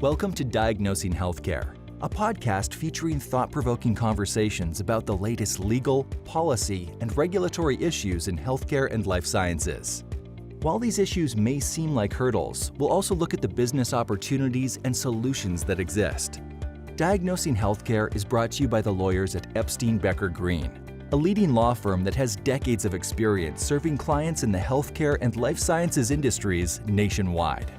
Welcome to Diagnosing Health Care, a podcast featuring thought-provoking conversations about the latest legal, policy, and regulatory issues in healthcare and life sciences. While these issues may seem like hurdles, we'll also look at the business opportunities and solutions that exist. Diagnosing Healthcare is brought to you by the lawyers at Epstein Becker Green, a leading law firm that has decades of experience serving clients in the healthcare and life sciences industries nationwide.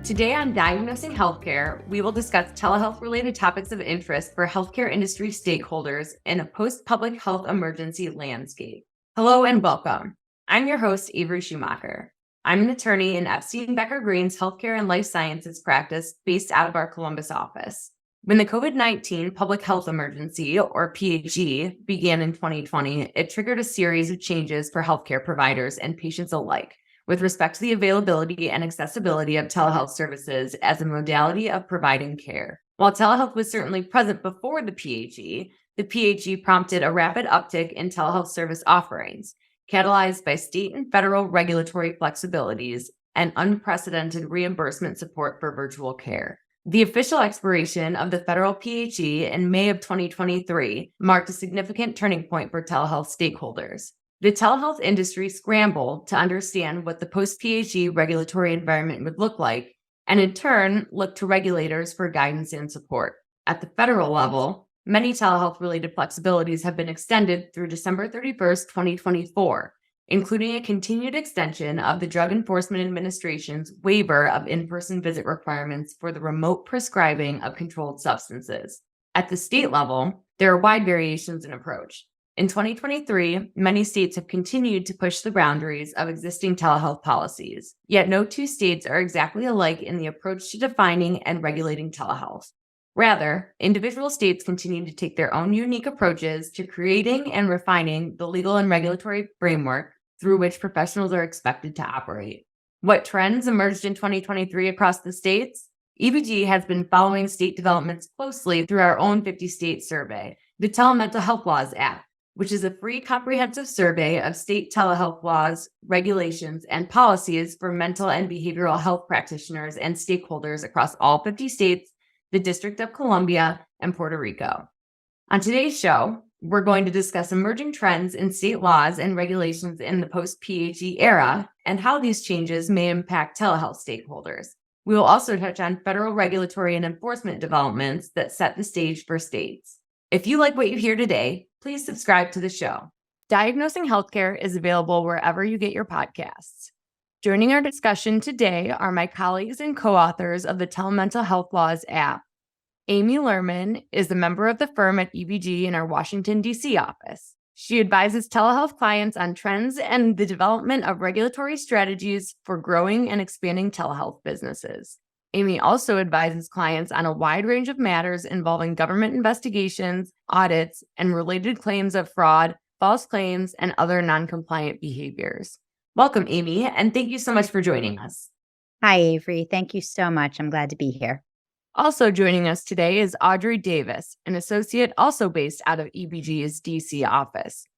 Today on Diagnosing Healthcare, we will discuss telehealth-related topics of interest for healthcare industry stakeholders in a post-public health emergency landscape. Hello and welcome. I'm your host, Avery Schumacher. I'm an attorney in Epstein Becker Green's healthcare and life sciences practice based out of our Columbus office. When the COVID-19 public health emergency, or PHE, began in 2020, it triggered a series of changes for healthcare providers and patients alike, with respect to the availability and accessibility of telehealth services as a modality of providing care. While telehealth was certainly present before the PHE prompted a rapid uptick in telehealth service offerings, catalyzed by state and federal regulatory flexibilities and unprecedented reimbursement support for virtual care. The official expiration of the federal PHE in May of 2023 marked a significant turning point for telehealth stakeholders. The telehealth industry scrambled to understand what the post-PHE regulatory environment would look like, and in turn, looked to regulators for guidance and support. At the federal level, many telehealth-related flexibilities have been extended through December 31st, 2024, including a continued extension of the Drug Enforcement Administration's waiver of in-person visit requirements for the remote prescribing of controlled substances. At the state level, there are wide variations in approach. In 2023, many states have continued to push the boundaries of existing telehealth policies, yet no two states are exactly alike in the approach to defining and regulating telehealth. Rather, individual states continue to take their own unique approaches to creating and refining the legal and regulatory framework through which professionals are expected to operate. What trends emerged in 2023 across the states? EBG has been following state developments closely through our own 50-state survey, the Telemental Health Laws app, which is a free comprehensive survey of state telehealth laws, regulations, and policies for mental and behavioral health practitioners and stakeholders across all 50 states, the District of Columbia, and Puerto Rico. On today's show, we're going to discuss emerging trends in state laws and regulations in the post-PHE era and how these changes may impact telehealth stakeholders. We will also touch on federal regulatory and enforcement developments that set the stage for states. If you like what you hear today, please subscribe to the show. Diagnosing Healthcare is available wherever you get your podcasts. Joining our discussion today are my colleagues and co-authors of the Telemental Health Laws app. Amy Lerman is a member of the firm at EBG in our Washington, D.C. office. She advises telehealth clients on trends and the development of regulatory strategies for growing and expanding telehealth businesses. Amy also advises clients on a wide range of matters involving government investigations, audits, and related claims of fraud, false claims, and other non-compliant behaviors. Welcome, Amy, and thank you so much for joining us. Hi, Avery. Thank you so much. I'm glad to be here. Also joining us today is Audrey Davis, an associate also based out of EBG's DC office.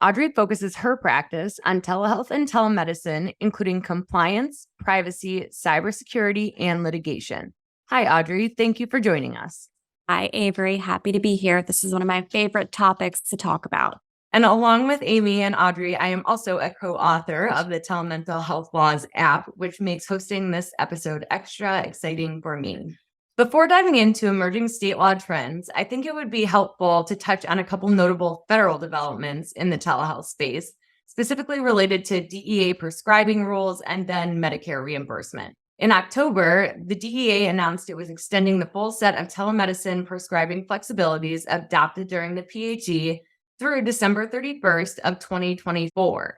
Audrey focuses her practice on telehealth and telemedicine, including compliance, privacy, cybersecurity, and litigation. Hi, Audrey. Thank you for joining us. Hi, Avery. Happy to be here. This is one of my favorite topics to talk about. And along with Amy and Audrey, I am also a co-author of the Telemental Health Laws app, which makes hosting this episode extra exciting for me. Before diving into emerging state law trends, I think it would be helpful to touch on a couple notable federal developments in the telehealth space, specifically related to DEA prescribing rules and then Medicare reimbursement. In October, the DEA announced it was extending the full set of telemedicine prescribing flexibilities adopted during the PHE through December 31st of 2024.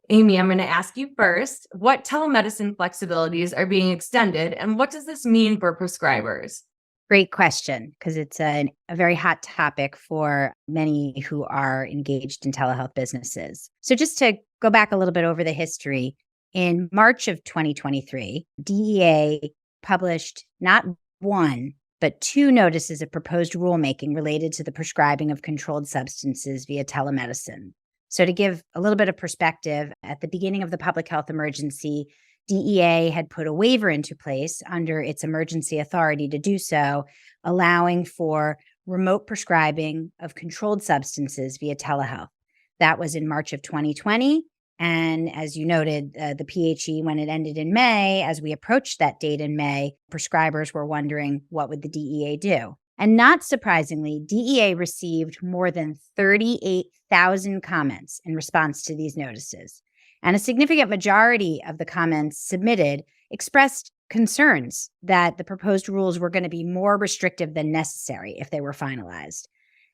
Amy, I'm going to ask you first, what telemedicine flexibilities are being extended and what does this mean for prescribers? Great question, because it's a very hot topic for many who are engaged in telehealth businesses. So just to go back a little bit over the history, in March of 2023, DEA published not one, but two notices of proposed rulemaking related to the prescribing of controlled substances via telemedicine. So to give a little bit of perspective, at the beginning of the public health emergency, DEA had put a waiver into place under its emergency authority to do so, allowing for remote prescribing of controlled substances via telehealth. That was in March of 2020. And as you noted, the PHE, when it ended in May, as we approached that date in May, prescribers were wondering, what would the DEA do? And not surprisingly, DEA received more than 38,000 comments in response to these notices. And a significant majority of the comments submitted expressed concerns that the proposed rules were going to be more restrictive than necessary if they were finalized.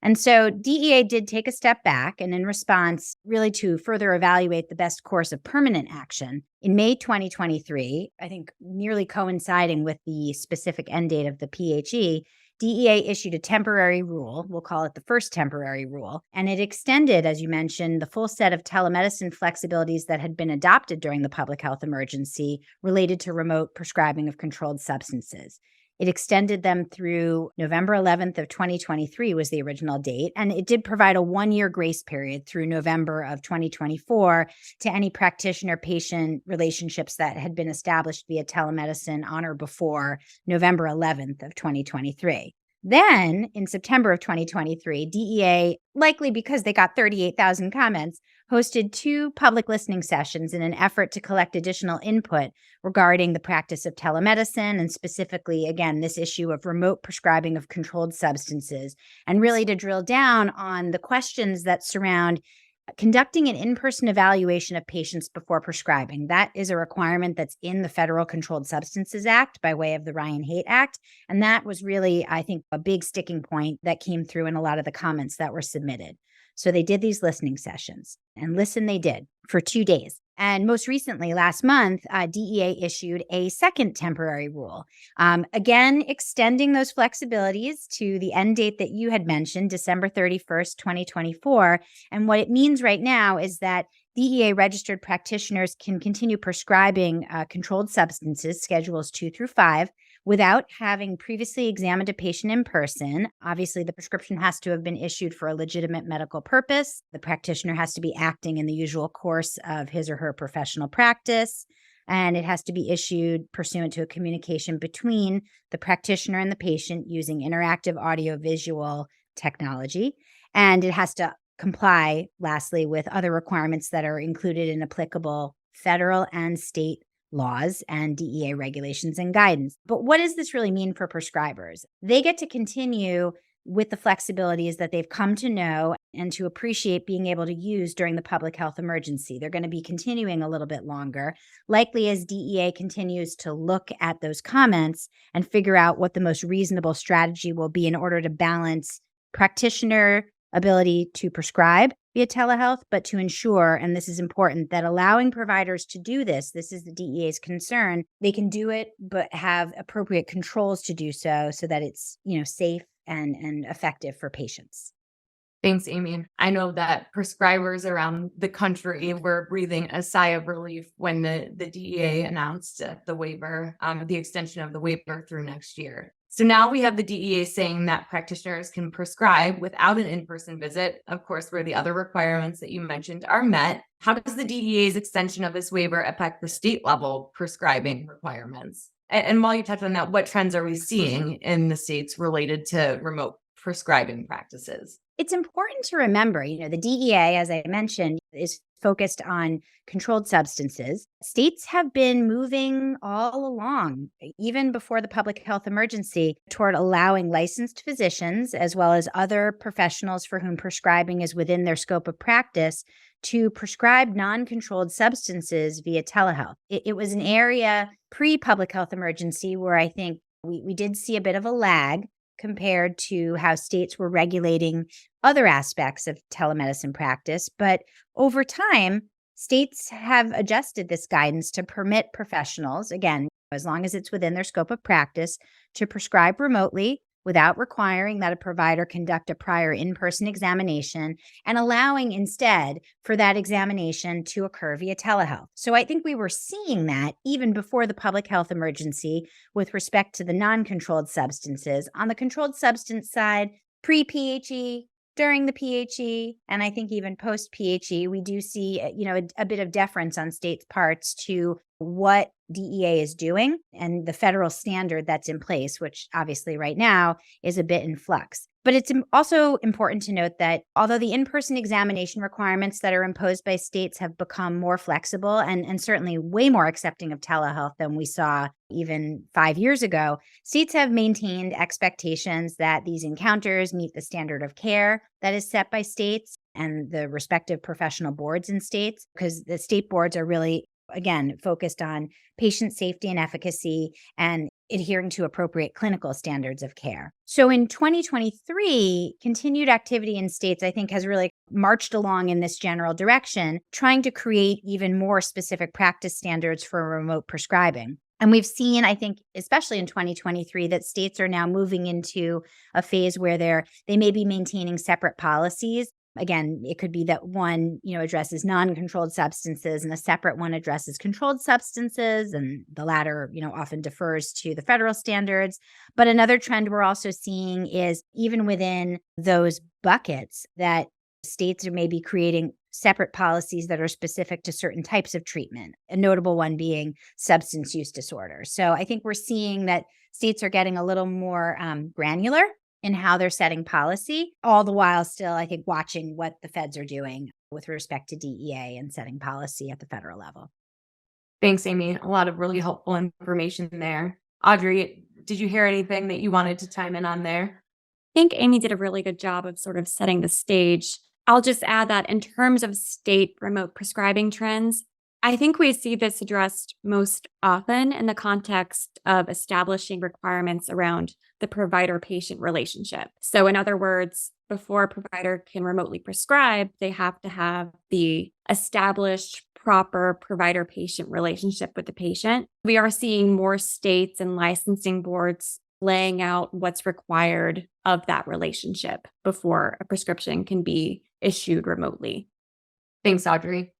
And so DEA did take a step back, and in response, really to further evaluate the best course of permanent action, in May 2023, I think nearly coinciding with the specific end date of the PHE, DEA issued a temporary rule, we'll call it the first temporary rule, and it extended, as you mentioned, the full set of telemedicine flexibilities that had been adopted during the public health emergency related to remote prescribing of controlled substances. It extended them through November 11th of 2023 was the original date, and it did provide a one-year grace period through November of 2024 to any practitioner-patient relationships that had been established via telemedicine on or before November 11th of 2023. Then, in September of 2023, DEA, likely because they got 38,000 comments, hosted 2 public listening sessions in an effort to collect additional input regarding the practice of telemedicine and specifically, again, this issue of remote prescribing of controlled substances, and really to drill down on the questions that surround conducting an in-person evaluation of patients before prescribing. That is a requirement that's in the Federal Controlled Substances Act by way of the Ryan-Haight Act. And that was really, I think, a big sticking point that came through in a lot of the comments that were submitted. So they did these listening sessions, and listen they did for 2 days. And most recently, last month, DEA issued a second temporary rule, again, extending those flexibilities to the end date that you had mentioned, December 31st, 2024. And what it means right now is that DEA registered practitioners can continue prescribing controlled substances, schedules 2 through 5, without having previously examined a patient in person. Obviously, the prescription has to have been issued for a legitimate medical purpose. The practitioner has to be acting in the usual course of his or her professional practice, and it has to be issued pursuant to a communication between the practitioner and the patient using interactive audiovisual technology. And it has to comply, lastly, with other requirements that are included in applicable federal and state laws and DEA regulations and guidance. But what does this really mean for prescribers? They get to continue with the flexibilities that they've come to know and to appreciate being able to use during the public health emergency. They're going to be continuing a little bit longer, likely as DEA continues to look at those comments and figure out what the most reasonable strategy will be in order to balance practitioner ability to prescribe via telehealth, but to ensure, and this is important, that allowing providers to do this is the DEA's concern, they can do it, but have appropriate controls to do so that it's, safe and effective for patients. Thanks, Amy. I know that prescribers around the country were breathing a sigh of relief when the DEA announced the waiver, the extension of the waiver through next year. So now we have the DEA saying that practitioners can prescribe without an in-person visit, of course, where the other requirements that you mentioned are met. How does the DEA's extension of this waiver affect the state level prescribing requirements? And while you touch on that, what trends are we seeing in the states related to remote prescribing practices? It's important to remember, the DEA, as I mentioned, is focused on controlled substances. States have been moving all along, even before the public health emergency, toward allowing licensed physicians, as well as other professionals for whom prescribing is within their scope of practice, to prescribe non-controlled substances via telehealth. It was an area pre-public health emergency where I think we did see a bit of a lag compared to how states were regulating other aspects of telemedicine practice. But over time, states have adjusted this guidance to permit professionals, again, as long as it's within their scope of practice, to prescribe remotely without requiring that a provider conduct a prior in-person examination and allowing instead for that examination to occur via telehealth. So I think we were seeing that even before the public health emergency with respect to the non-controlled substances. On the controlled substance side, pre-PHE, during the PHE, and I think even post-PHE, we do see, a bit of deference on states' parts to what DEA is doing and the federal standard that's in place, which obviously right now is a bit in flux. But it's also important to note that although the in-person examination requirements that are imposed by states have become more flexible and certainly way more accepting of telehealth than we saw even 5 years ago, states have maintained expectations that these encounters meet the standard of care that is set by states and the respective professional boards in states, because the state boards are really, again, focused on patient safety and efficacy and adhering to appropriate clinical standards of care. So in 2023, continued activity in states, I think, has really marched along in this general direction, trying to create even more specific practice standards for remote prescribing. And we've seen, I think, especially in 2023, that states are now moving into a phase where they may be maintaining separate policies. Again, it could be that one, addresses non-controlled substances and a separate one addresses controlled substances, and the latter, often defers to the federal standards. But another trend we're also seeing is even within those buckets that states are maybe creating separate policies that are specific to certain types of treatment, a notable one being substance use disorders. So I think we're seeing that states are getting a little more granular in how they're setting policy, all the while still, I think, watching what the feds are doing with respect to DEA and setting policy at the federal level. Thanks, Amy. A lot of really helpful information there. Audrey, did you hear anything that you wanted to chime in on there? I think Amy did a really good job of sort of setting the stage. I'll just add that in terms of state remote prescribing trends, I think we see this addressed most often in the context of establishing requirements around the provider-patient relationship. So in other words, before a provider can remotely prescribe, they have to have the established proper provider-patient relationship with the patient. We are seeing more states and licensing boards laying out what's required of that relationship before a prescription can be issued remotely. Thanks, Audrey.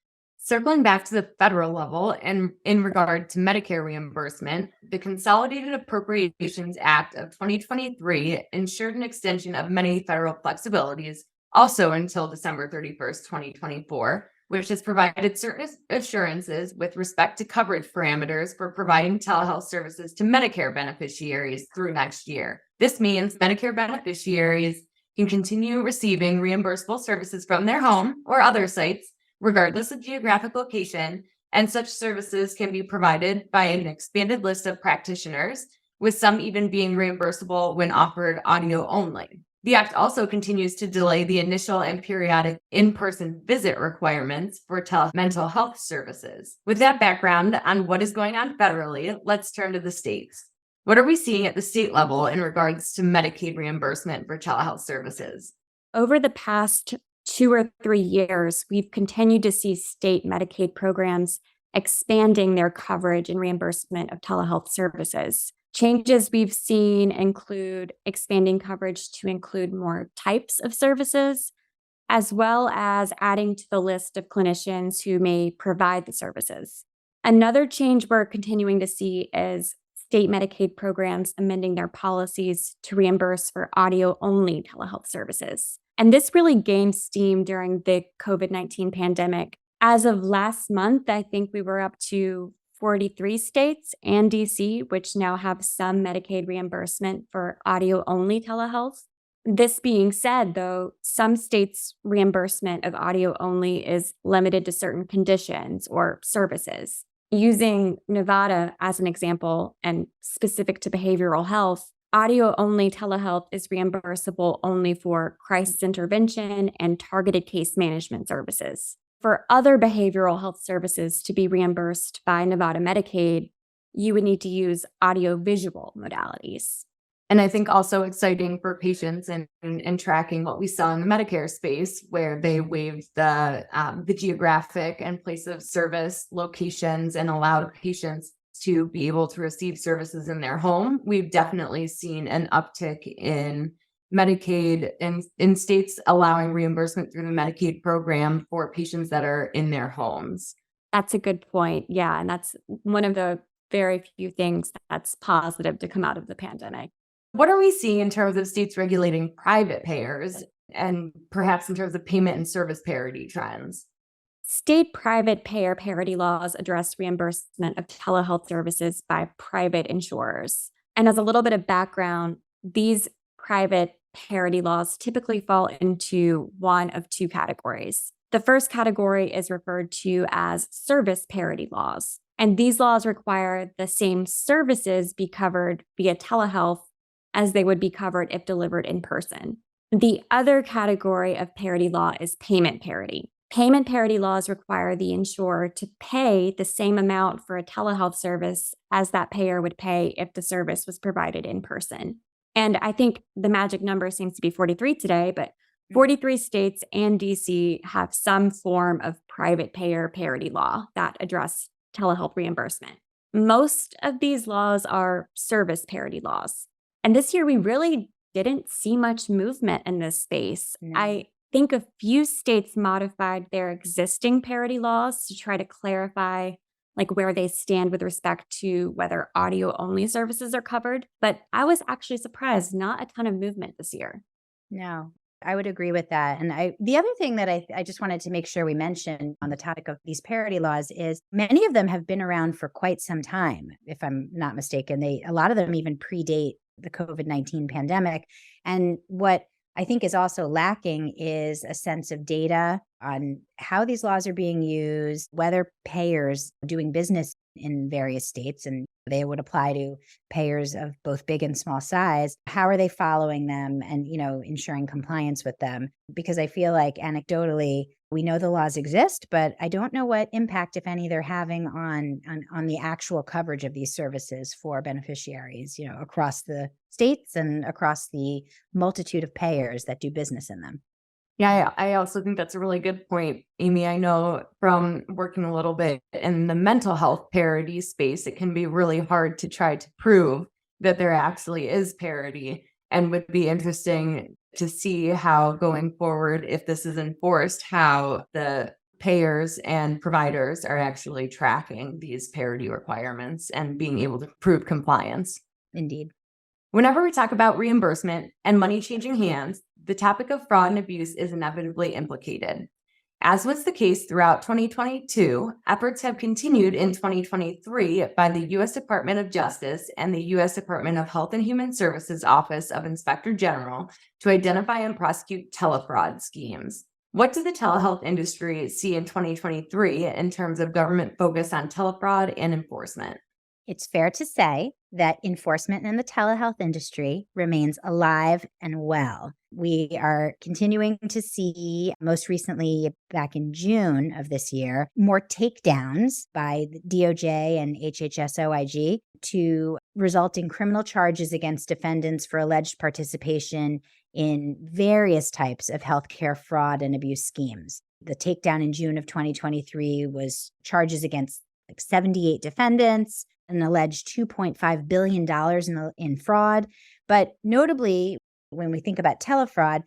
Circling back to the federal level and in regard to Medicare reimbursement, the Consolidated Appropriations Act of 2023 ensured an extension of many federal flexibilities also until December 31st, 2024, which has provided certain assurances with respect to coverage parameters for providing telehealth services to Medicare beneficiaries through next year. This means Medicare beneficiaries can continue receiving reimbursable services from their home or other sites, regardless of geographic location, and such services can be provided by an expanded list of practitioners, with some even being reimbursable when offered audio only. The Act also continues to delay the initial and periodic in-person visit requirements for mental health services. With that background on what is going on federally, let's turn to the states. What are we seeing at the state level in regards to Medicaid reimbursement for telehealth services? Over the past 2 or 3 years, we've continued to see state Medicaid programs expanding their coverage and reimbursement of telehealth services. Changes we've seen include expanding coverage to include more types of services, as well as adding to the list of clinicians who may provide the services. Another change we're continuing to see is state Medicaid programs amending their policies to reimburse for audio-only telehealth services. And this really gained steam during the COVID-19 pandemic. As of last month, I think we were up to 43 states and DC, which now have some Medicaid reimbursement for audio-only telehealth. This being said, though, some states' reimbursement of audio-only is limited to certain conditions or services. Using Nevada as an example and specific to behavioral health, audio-only telehealth is reimbursable only for crisis intervention and targeted case management services. For other behavioral health services to be reimbursed by Nevada Medicaid, you would need to use audio-visual modalities. And I think also exciting for patients and tracking what we saw in the Medicare space, where they waived the geographic and place of service locations and allowed patients to be able to receive services in their home. We've definitely seen an uptick in Medicaid in states allowing reimbursement through the Medicaid program for patients that are in their homes. That's a good point. Yeah, and that's one of the very few things that's positive to come out of the pandemic. What are we seeing in terms of states regulating private payers and perhaps in terms of payment and service parity trends? State private payer parity laws address reimbursement of telehealth services by private insurers. And as a little bit of background, these private parity laws typically fall into one of two categories. The first category is referred to as service parity laws. And these laws require the same services be covered via telehealth as they would be covered if delivered in person. The other category of parity law is payment parity. Payment parity laws require the insurer to pay the same amount for a telehealth service as that payer would pay if the service was provided in person. And I think the magic number seems to be 43 today, but 43 states and DC have some form of private payer parity law that address telehealth reimbursement. Most of these laws are service parity laws. And this year, we really didn't see much movement in this space. No. I think a few states modified their existing parity laws to try to clarify where they stand with respect to whether audio only services are covered. But I was actually surprised, not a ton of movement this year. No, I would agree with that. And the other thing that I just wanted to make sure we mentioned on the topic of these parity laws is many of them have been around for quite some time, if I'm not mistaken. A lot of them even predate the COVID-19 pandemic. And what I think is also lacking is a sense of data on how these laws are being used, whether payers doing business in various states, and they would apply to payers of both big and small size. How are they following them and, ensuring compliance with them? Because I feel like anecdotally, we know the laws exist, but I don't know what impact, if any, they're having on the actual coverage of these services for beneficiaries, across the states and across the multitude of payers that do business in them. Yeah, I also think that's a really good point, Amy. I know from working a little bit in the mental health parity space, it can be really hard to try to prove that there actually is parity, and would be interesting to see how going forward, if this is enforced, how the payers and providers are actually tracking these parity requirements and being able to prove compliance. Indeed. Whenever we talk about reimbursement and money changing hands, the topic of fraud and abuse is inevitably implicated. As was the case throughout 2022, efforts have continued in 2023 by the U.S. Department of Justice and the U.S. Department of Health and Human Services Office of Inspector General to identify and prosecute telefraud schemes. What does the telehealth industry see in 2023 in terms of government focus on telefraud and enforcement? It's fair to say that enforcement in the telehealth industry remains alive and well. We are continuing to see, most recently back in June of this year, more takedowns by the DOJ and HHS OIG to result in criminal charges against defendants for alleged participation in various types of healthcare fraud and abuse schemes. The takedown in June of 2023 was charges against 78 defendants, an alleged $2.5 billion in fraud. But notably, when we think about telefraud,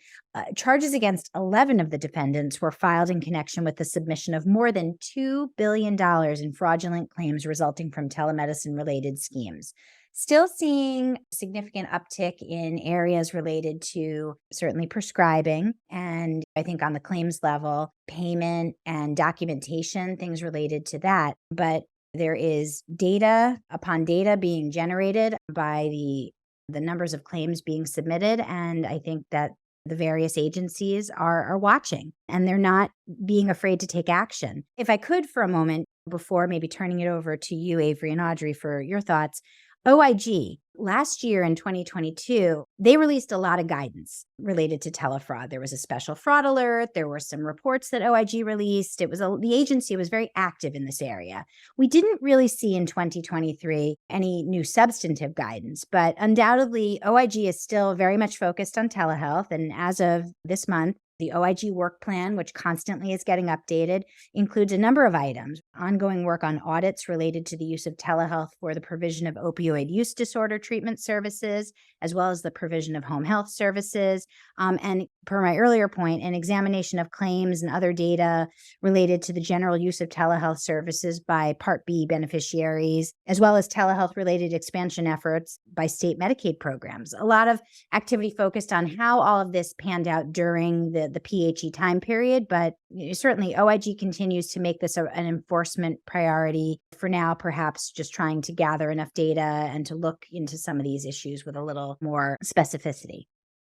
charges against 11 of the defendants were filed in connection with the submission of more than $2 billion in fraudulent claims resulting from telemedicine-related schemes. Still seeing significant uptick in areas related to certainly prescribing, and I think on the claims level, payment and documentation, things related to that. But there is data upon data being generated by the numbers of claims being submitted. And I think that the various agencies are watching, and they're not being afraid to take action. If I could for a moment, before maybe turning it over to you, Avery and Audrey, for your thoughts, OIG, last year in 2022, they released a lot of guidance related to telefraud. There was a special fraud alert. There were some reports that OIG released. The agency was very active in this area. We didn't really see in 2023 any new substantive guidance, but undoubtedly OIG is still very much focused on telehealth. And as of this month, the OIG work plan, which constantly is getting updated, includes a number of items: ongoing work on audits related to the use of telehealth for the provision of opioid use disorder treatment services, as well as the provision of home health services. And per my earlier point, an examination of claims and other data related to the general use of telehealth services by Part B beneficiaries, as well as telehealth-related expansion efforts by state Medicaid programs. A lot of activity focused on how all of this panned out during the the PHE time period, but certainly OIG continues to make this an enforcement priority. For now, perhaps just trying to gather enough data and to look into some of these issues with a little more specificity.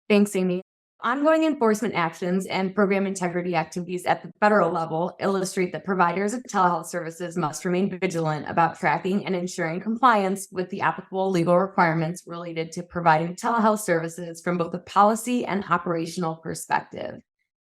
Thanks, Amy. Ongoing enforcement actions and program integrity activities at the federal level illustrate that providers of telehealth services must remain vigilant about tracking and ensuring compliance with the applicable legal requirements related to providing telehealth services from both a policy and operational perspective.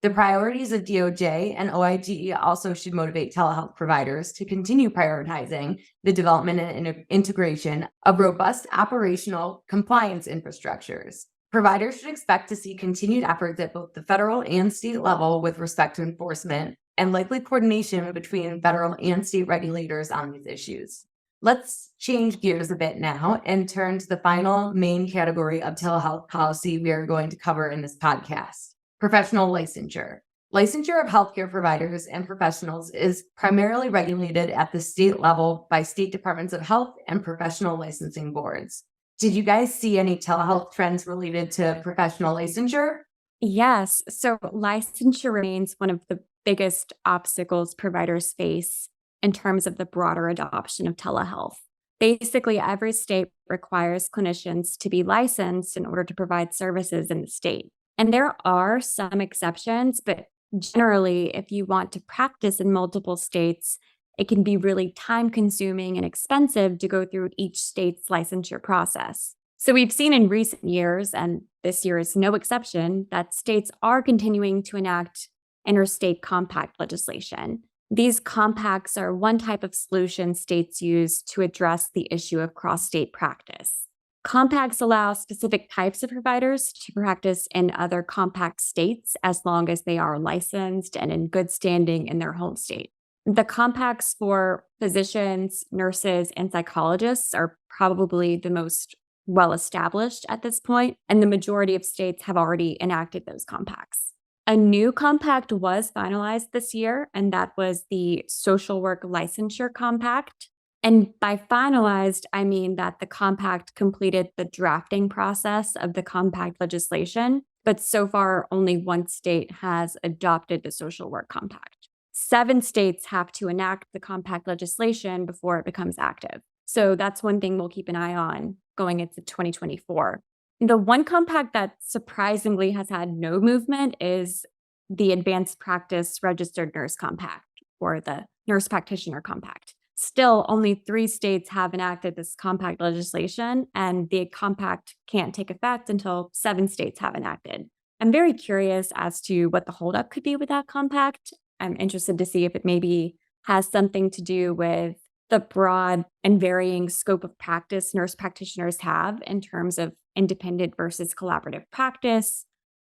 The priorities of DOJ and OIG also should motivate telehealth providers to continue prioritizing the development and integration of robust operational compliance infrastructures. Providers should expect to see continued efforts at both the federal and state level with respect to enforcement and likely coordination between federal and state regulators on these issues. Let's change gears a bit now and turn to the final main category of telehealth policy we are going to cover in this podcast: professional licensure. Licensure of healthcare providers and professionals is primarily regulated at the state level by state departments of health and professional licensing boards. Did you guys see any telehealth trends related to professional licensure? Yes. So licensure remains one of the biggest obstacles providers face in terms of the broader adoption of telehealth. Basically, every state requires clinicians to be licensed in order to provide services in the state. And there are some exceptions, but generally, if you want to practice in multiple states, it can be really time-consuming and expensive to go through each state's licensure process. So we've seen in recent years, and this year is no exception, that states are continuing to enact interstate compact legislation. These compacts are one type of solution states use to address the issue of cross-state practice. Compacts allow specific types of providers to practice in other compact states as long as they are licensed and in good standing in their home state. The compacts for physicians, nurses, and psychologists are probably the most well-established at this point, and the majority of states have already enacted those compacts. A new compact was finalized this year, and that was the Social Work Licensure Compact. And by finalized, I mean that the compact completed the drafting process of the compact legislation, but so far only one state has adopted the Social Work Compact. 7 states have to enact the compact legislation before it becomes active. So that's one thing we'll keep an eye on going into 2024. The one compact that surprisingly has had no movement is the Advanced Practice Registered Nurse Compact, or the Nurse Practitioner Compact. Still, only 3 states have enacted this compact legislation, and the compact can't take effect until 7 states have enacted. I'm very curious as to what the holdup could be with that compact. I'm interested to see if it maybe has something to do with the broad and varying scope of practice nurse practitioners have in terms of independent versus collaborative practice,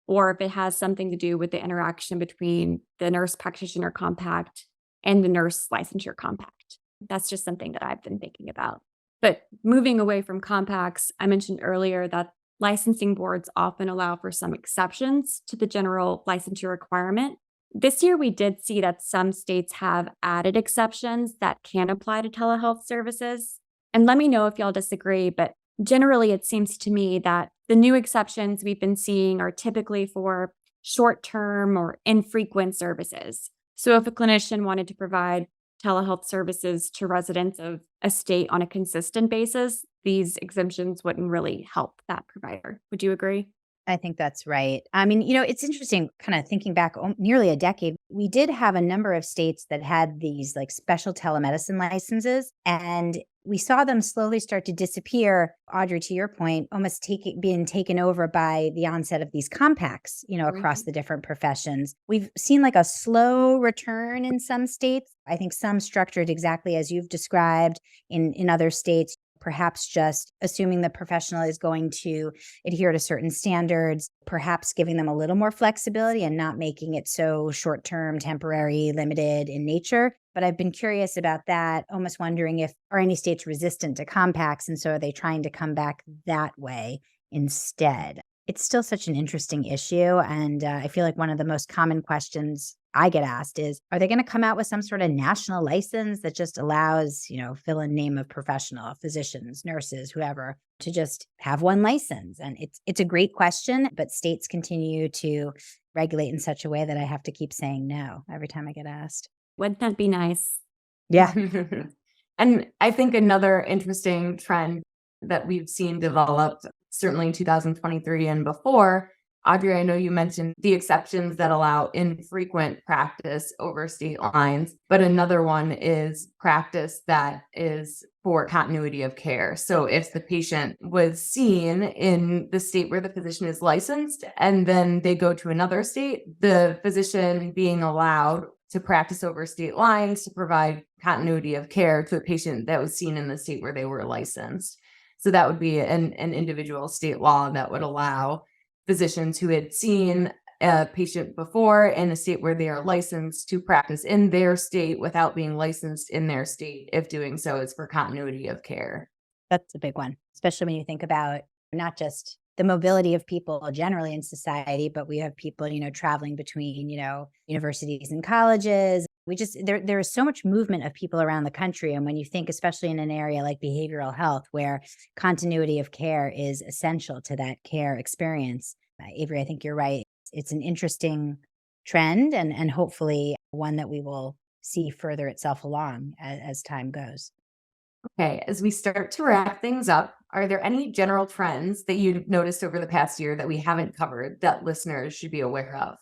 or if it has something to do with the interaction between the Nurse Practitioner Compact and the Nurse Licensure Compact. That's just something that I've been thinking about. But moving away from compacts, I mentioned earlier that licensing boards often allow for some exceptions to the general licensure requirement. This year, we did see that some states have added exceptions that can apply to telehealth services. And let me know if y'all disagree, but generally, it seems to me that the new exceptions we've been seeing are typically for short-term or infrequent services. So if a clinician wanted to provide telehealth services to residents of a state on a consistent basis, these exemptions wouldn't really help that provider. Would you agree? I think that's right. I mean, it's interesting kind of thinking back nearly a decade. We did have a number of states that had these like special telemedicine licenses, and we saw them slowly start to disappear. Audrey, to your point, almost being taken over by the onset of these compacts, across the different professions. We've seen like a slow return in some states. I think some structured exactly as you've described. In other states, perhaps just assuming the professional is going to adhere to certain standards, perhaps giving them a little more flexibility and not making it so short-term, temporary, limited in nature. But I've been curious about that, almost wondering are any states resistant to compacts, and so are they trying to come back that way instead? It's still such an interesting issue, and I feel like one of the most common questions I get asked is, are they going to come out with some sort of national license that just allows, fill in name of professional, physicians, nurses, whoever, to just have one license? And it's a great question, but states continue to regulate in such a way that I have to keep saying no every time I get asked. Wouldn't that be nice? Yeah. And I think another interesting trend that we've seen develop, certainly in 2023 and before, Audrey, I know you mentioned the exceptions that allow infrequent practice over state lines, but another one is practice that is for continuity of care. So if the patient was seen in the state where the physician is licensed and then they go to another state, the physician being allowed to practice over state lines to provide continuity of care to a patient that was seen in the state where they were licensed. So that would be an individual state law that would allow physicians who had seen a patient before in a state where they are licensed to practice in their state without being licensed in their state, if doing so is for continuity of care. That's a big one, especially when you think about not just the mobility of people generally in society, but we have people, traveling between, universities and colleges. There is so much movement of people around the country. And when you think, especially in an area like behavioral health, where continuity of care is essential to that care experience, Avery, I think you're right. It's an interesting trend and hopefully one that we will see further itself along as time goes. Okay, as we start to wrap things up, are there any general trends that you've noticed over the past year that we haven't covered that listeners should be aware of?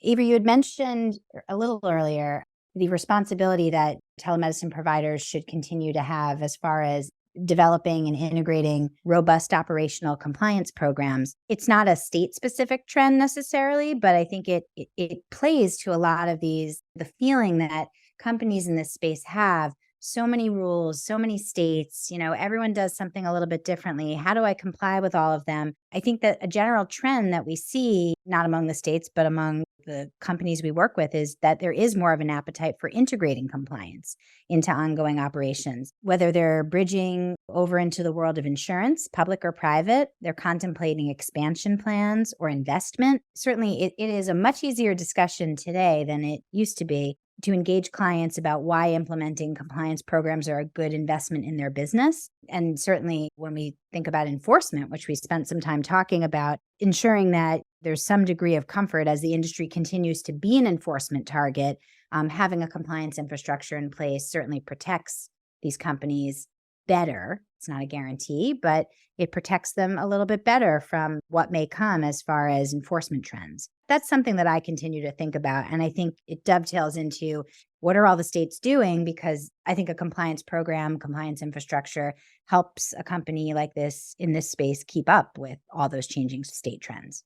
Avery, you had mentioned a little earlier the responsibility that telemedicine providers should continue to have as far as developing and integrating robust operational compliance programs. It's not a state-specific trend necessarily, but I think it plays to a lot of the feeling that companies in this space have. So many rules, so many states, everyone does something a little bit differently. How do I comply with all of them? I think that a general trend that we see, not among the states, but among the companies we work with, is that there is more of an appetite for integrating compliance into ongoing operations, whether they're bridging over into the world of insurance, public or private, they're contemplating expansion plans or investment. Certainly, it is a much easier discussion today than it used to be to engage clients about why implementing compliance programs are a good investment in their business. And certainly when we think about enforcement, which we spent some time talking about, ensuring that there's some degree of comfort as the industry continues to be an enforcement target, having a compliance infrastructure in place certainly protects these companies better. It's not a guarantee, but it protects them a little bit better from what may come as far as enforcement trends. That's something that I continue to think about. And I think it dovetails into what are all the states doing? Because I think a compliance program, compliance infrastructure helps a company like this in this space keep up with all those changing state trends.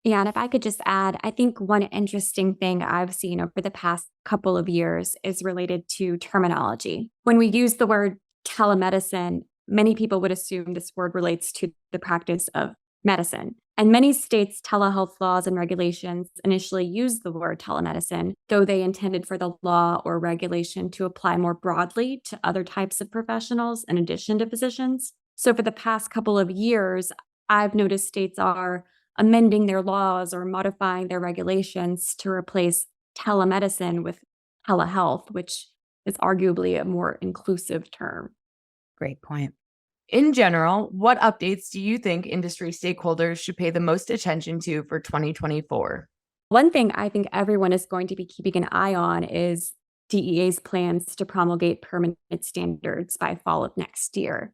Yeah, and if I could just add, I think one interesting thing I've seen over the past couple of years is related to terminology. When we use the word telemedicine, many people would assume this word relates to the practice of medicine. And many states' telehealth laws and regulations initially used the word telemedicine, though they intended for the law or regulation to apply more broadly to other types of professionals in addition to physicians. So for the past couple of years, I've noticed states are amending their laws or modifying their regulations to replace telemedicine with telehealth, which is arguably a more inclusive term. Great point. In general, what updates do you think industry stakeholders should pay the most attention to for 2024? One thing I think everyone is going to be keeping an eye on is DEA's plans to promulgate permanent standards by fall of next year.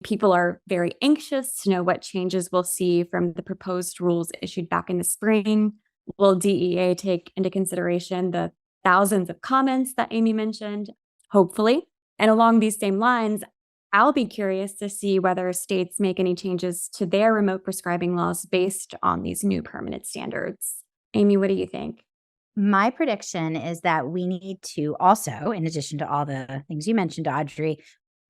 People are very anxious to know what changes we'll see from the proposed rules issued back in the spring. Will DEA take into consideration the thousands of comments that Amy mentioned? Hopefully. And along these same lines, I'll be curious to see whether states make any changes to their remote prescribing laws based on these new permanent standards. Amy, what do you think? My prediction is that we need to also, in addition to all the things you mentioned, Audrey,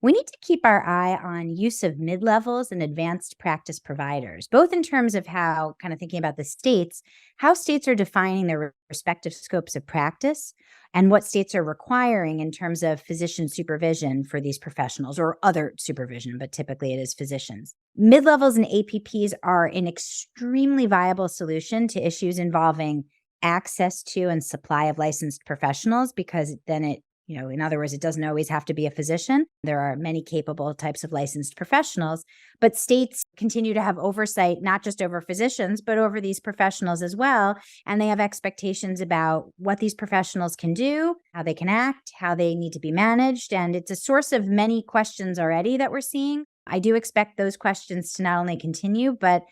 we need to keep our eye on use of mid-levels and advanced practice providers, both in terms of how, kind of thinking about the states, how states are defining their respective scopes of practice and what states are requiring in terms of physician supervision for these professionals or other supervision, but typically it is physicians. Mid-levels and APPs are an extremely viable solution to issues involving access to and supply of licensed professionals, because then it, in other words, it doesn't always have to be a physician. There are many capable types of licensed professionals, but states continue to have oversight, not just over physicians, but over these professionals as well. And they have expectations about what these professionals can do, how they can act, how they need to be managed. And it's a source of many questions already that we're seeing. I do expect those questions to not only continue, but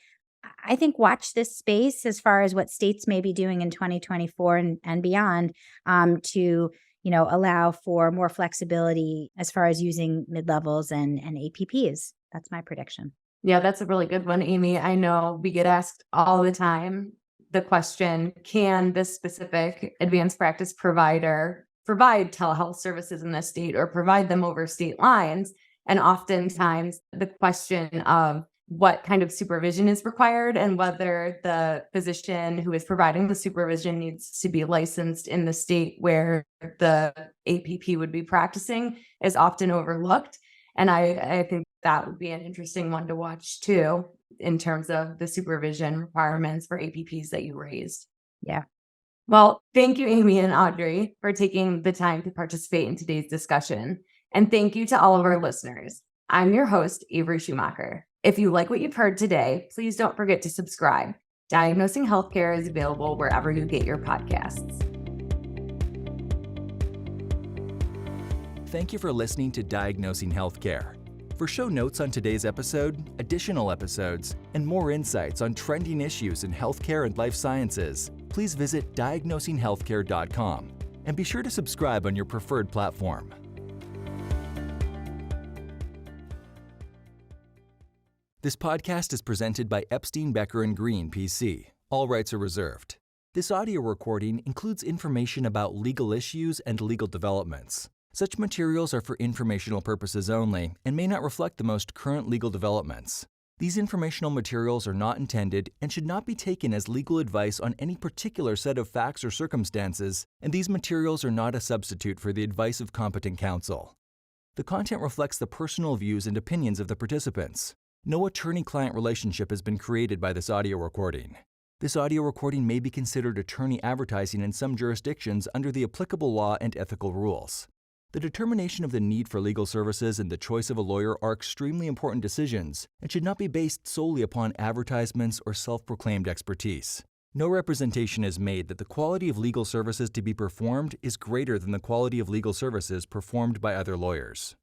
I think watch this space as far as what states may be doing in 2024 and beyond, to allow for more flexibility as far as using mid-levels and APPs. That's my prediction. Yeah, that's a really good one, Amy. I know we get asked all the time the question, can this specific advanced practice provider provide telehealth services in the state or provide them over state lines? And oftentimes the question of what kind of supervision is required and whether the physician who is providing the supervision needs to be licensed in the state where the APP would be practicing is often overlooked. And I think that would be an interesting one to watch too, in terms of the supervision requirements for APPs that you raised. Yeah. Well, thank you, Amy and Audrey, for taking the time to participate in today's discussion. And thank you to all of our listeners. I'm your host, Avery Schumacher. If you like what you've heard today, please don't forget to subscribe. Diagnosing Health Care is available wherever you get your podcasts. Thank you for listening to Diagnosing Health Care. For show notes on today's episode, additional episodes, and more insights on trending issues in healthcare and life sciences, please visit diagnosinghealthcare.com and be sure to subscribe on your preferred platform. This podcast is presented by Epstein Becker Green, PC. All rights are reserved. This audio recording includes information about legal issues and legal developments. Such materials are for informational purposes only and may not reflect the most current legal developments. These informational materials are not intended and should not be taken as legal advice on any particular set of facts or circumstances, and these materials are not a substitute for the advice of competent counsel. The content reflects the personal views and opinions of the participants. No attorney-client relationship has been created by this audio recording. This audio recording may be considered attorney advertising in some jurisdictions under the applicable law and ethical rules. The determination of the need for legal services and the choice of a lawyer are extremely important decisions and should not be based solely upon advertisements or self-proclaimed expertise. No representation is made that the quality of legal services to be performed is greater than the quality of legal services performed by other lawyers.